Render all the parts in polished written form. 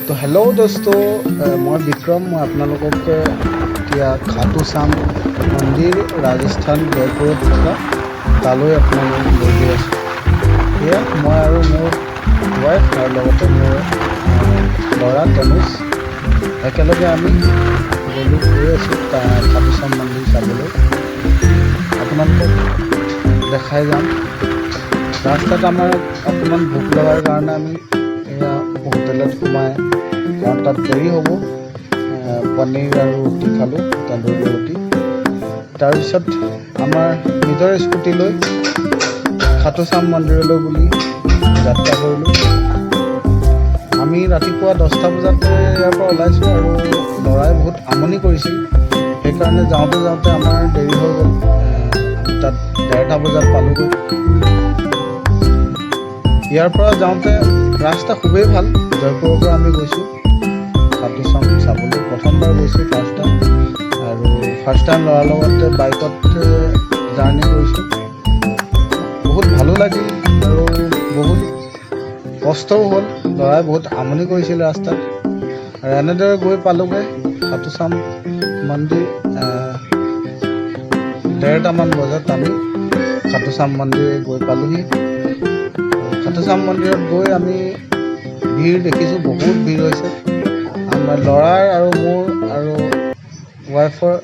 তো হেল্ল' দোস্ত মই বিক্ৰম মই আপোনালোকক এতিয়া খাটু শ্যাম মন্দিৰ ৰাজস্থান জয়পুৰত থকা তালৈ আপোনালোকক লৈ গৈ আছোঁ। এয়া মই আৰু মোৰ ৱাইফ আৰু লগতে মোৰ ল'ৰা তনুজ একেলগে আমি গৈ আছোঁ খাটু শ্যাম মন্দিৰ চাবলৈ। আপোনালোকক দেখাই যাম। ৰাস্তাত আমাৰ অকণমান ভোক লগাৰ কাৰণে আমি এয়া হোটেলত সোমাই কাৰণ তাত দেৰি হ'ব। পনীৰ আৰু ৰুটি খালোঁ, তন্দুৰী ৰুটি। তাৰপিছত আমাৰ নিজৰ স্কুটি লৈ খাটু শ্যাম মন্দিৰলৈ বুলি যাত্ৰা কৰিলোঁ। আমি ৰাতিপুৱা 10টা বজাতে ইয়াৰ পৰা ওলাইছোঁ আৰু ল'ৰাই বহুত আমনি কৰিছিল, সেইকাৰণে যাওঁতে যাওঁতে আমাৰ দেৰি হৈ গ'ল। আমি তাত 1:30 বজাত পালোঁগৈ। ইয়াৰ পৰা যাওঁতে ৰাস্তা খুবেই ভাল। জয়পুৰৰ পৰা আমি গৈছোঁ খাটু শ্যাম চাবলৈ, প্ৰথমবাৰ গৈছোঁ ফাৰ্ষ্ট টাইম, আৰু ফাৰ্ষ্ট টাইম ল'ৰাৰ লগত বাইকত জাৰ্ণি কৰিছোঁ। বহুত ভালো লাগিল আৰু বহুত কষ্টও হ'ল, ল'ৰাই বহুত আমনি কৰিছিল ৰাস্তাত। আৰু এনেদৰে গৈ পালোঁগৈ খাটু শ্যাম মন্দিৰ। 1:30মান বজাত আমি খাটু শ্যাম মন্দিৰ গৈ পালোঁহি। খাটু শ্যাম মন্দিৰত গৈ আমি ভিৰ দেখিছোঁ, বহুত ভিৰ হৈছে। আমাৰ ল'ৰাৰ আৰু মোৰ আৰু ৱাইফৰ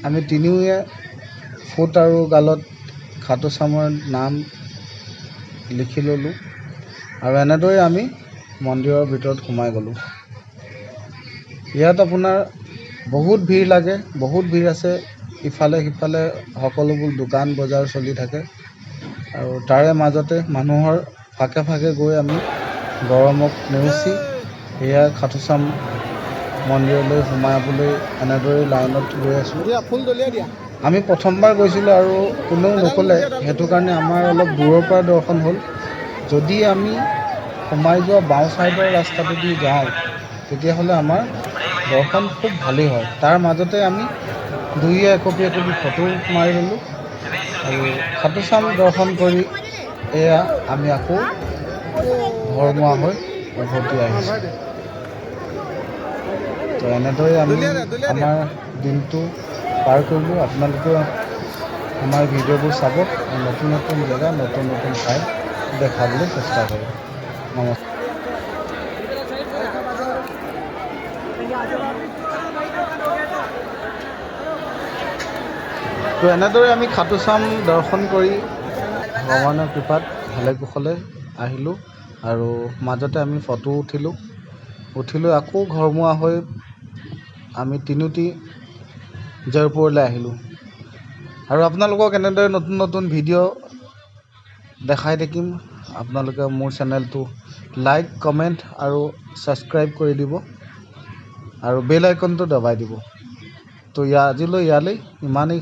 আমি তিনিওৱে ফুট আৰু গালত খাটু শ্যামৰ নাম লিখি ল'লোঁ আৰু এনেদৰে আমি মন্দিৰৰ ভিতৰত সোমাই গ'লোঁ। ইয়াত আপোনাৰ বহুত ভিৰ লাগে, বহুত ভিৰ আছে। ইফালে সিফালে সকলোবোৰ দোকান বজাৰ চলি থাকে আৰু তাৰে মাজতে মানুহৰ ফাকে ফাকে গৈ আমি গৰমক নেওচি এয়া খাটু শ্যাম মন্দিৰলৈ সোমাবলৈ এনেদৰে লাইনত গৈ আছোঁ। আমি প্ৰথমবাৰ গৈছিলোঁ আৰু কোনেও নক'লে, সেইটো কাৰণে আমাৰ অলপ দূৰৰ পৰা দৰ্শন হ'ল। যদি আমি সোমাই যোৱা বাওঁ ছাইডৰ ৰাস্তাটোদি যাওঁ তেতিয়াহ'লে আমাৰ দৰ্শন খুব ভালেই হয়। তাৰ মাজতে আমি দুয়ে একপি ফটো মাৰি ল'লোঁ আৰু খাটু শ্যাম দৰ্শন কৰি এয়া আমি আকৌ ঘৰমুৱা হৈ উভতি আহিছোঁ। তো এনেদৰে আমি আমাৰ দিনটো পাৰ কৰিলোঁ। আপোনালোকেও আমাৰ ভিডিঅ'বোৰ চাব আৰু নতুন নতুন জেগা, নতুন নতুন ঠাই দেখাবলৈ চেষ্টা কৰিব। নমস্কাৰ। তো এনেদৰে আমি খাটু শ্যাম দৰ্শন কৰি ভগৱানৰ কৃপাত ভালে কুশলে আহিলোঁ আৰু মাজতে আমি ফটো উঠিলোঁ আকৌ ঘৰমুৱা হৈ আমি তিনিওটি জয়পুৰলৈ আহিলোঁ। আৰু আপোনালোকক এনেদৰে নতুন নতুন ভিডিঅ' দেখাই থাকিম। আপোনালোকে মোৰ চেনেলটো লাইক, কমেণ্ট আৰু ছাবস্ক্ৰাইব কৰি দিব আৰু বেল আইকনটো দবাই দিব। তো আজিলৈ ইয়ালৈ ইমানেই